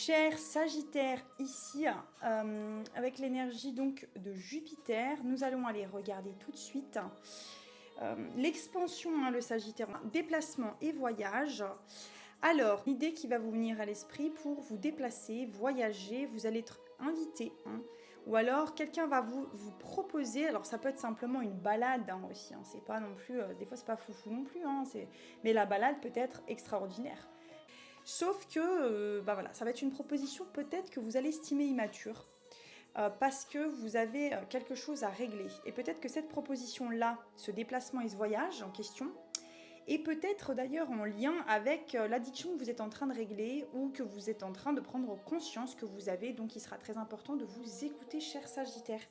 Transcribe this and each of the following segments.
Cher Sagittaire, ici, avec l'énergie donc de Jupiter, nous allons aller regarder tout de suite l'expansion, hein, le Sagittaire, déplacement et voyage. Alors, l'idée qui va vous venir à l'esprit pour vous déplacer, voyager, vous allez être invité, hein, ou alors quelqu'un va vous proposer, alors ça peut être simplement une balade, hein, aussi, hein, c'est pas non plus, des fois c'est pas foufou non plus, hein, mais la balade peut être extraordinaire. Sauf que, bah voilà, ça va être une proposition peut-être que vous allez estimer immature, parce que vous avez quelque chose à régler. Et peut-être que cette proposition-là, ce déplacement et ce voyage en question, est peut-être d'ailleurs en lien avec l'addiction que vous êtes en train de régler ou que vous êtes en train de prendre conscience que vous avez. Donc il sera très important de vous écouter, cher Sagittaire,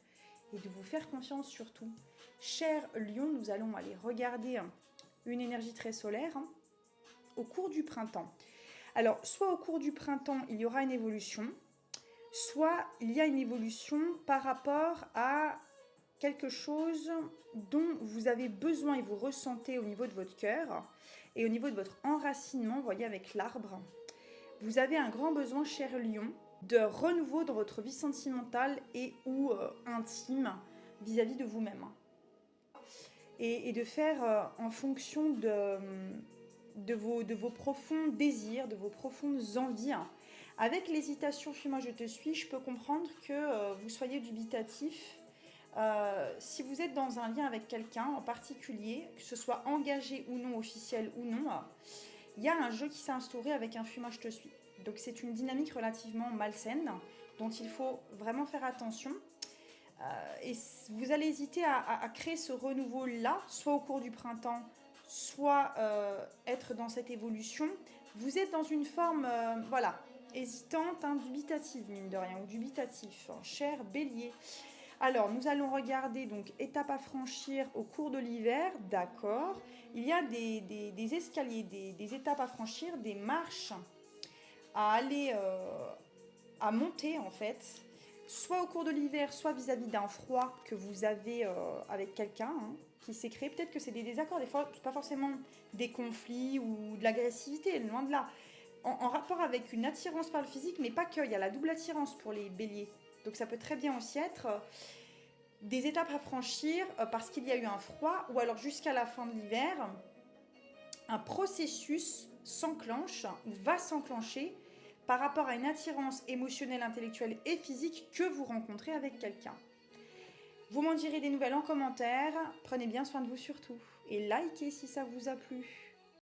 et de vous faire confiance surtout. Cher Lion, nous allons aller regarder une énergie très solaire, hein, au cours du printemps. Alors, soit au cours du printemps, il y aura une évolution, soit il y a une évolution par rapport à quelque chose dont vous avez besoin et vous ressentez au niveau de votre cœur et au niveau de votre enracinement, vous voyez, avec l'arbre. Vous avez un grand besoin, cher Lion, de renouveau dans votre vie sentimentale et ou intime vis-à-vis de vous-même. Et de faire en fonction de vos profonds désirs, de vos profondes envies. Avec l'hésitation, suis-moi, je te suis, je peux comprendre que vous soyez dubitatif. Si vous êtes dans un lien avec quelqu'un en particulier, que ce soit engagé ou non, officiel ou non, il y a un jeu qui s'est instauré avec un fuis-moi, je te suis. Donc c'est une dynamique relativement malsaine dont il faut vraiment faire attention. Et vous allez hésiter à créer ce renouveau-là, soit au cours du printemps, soit être dans cette évolution. Vous êtes dans une forme, voilà, hésitante, hein, dubitative, mine de rien, ou dubitatif, hein, cher Bélier. Alors, nous allons regarder donc étapes à franchir au cours de l'hiver, d'accord. Il y a des escaliers, des étapes à franchir, des marches à aller, à monter en fait, soit au cours de l'hiver, soit vis-à-vis d'un froid que vous avez avec quelqu'un, hein, qui s'est créé. Peut-être que c'est des désaccords, des fois, pas forcément des conflits ou de l'agressivité, loin de là. En rapport avec une attirance par le physique, mais pas que, il y a la double attirance pour les béliers. Donc ça peut très bien aussi être des étapes à franchir parce qu'il y a eu un froid, ou alors jusqu'à la fin de l'hiver, un processus s'enclenche, va s'enclencher par rapport à une attirance émotionnelle, intellectuelle et physique que vous rencontrez avec quelqu'un. Vous m'en direz des nouvelles en commentaire, prenez bien soin de vous surtout, et likez si ça vous a plu.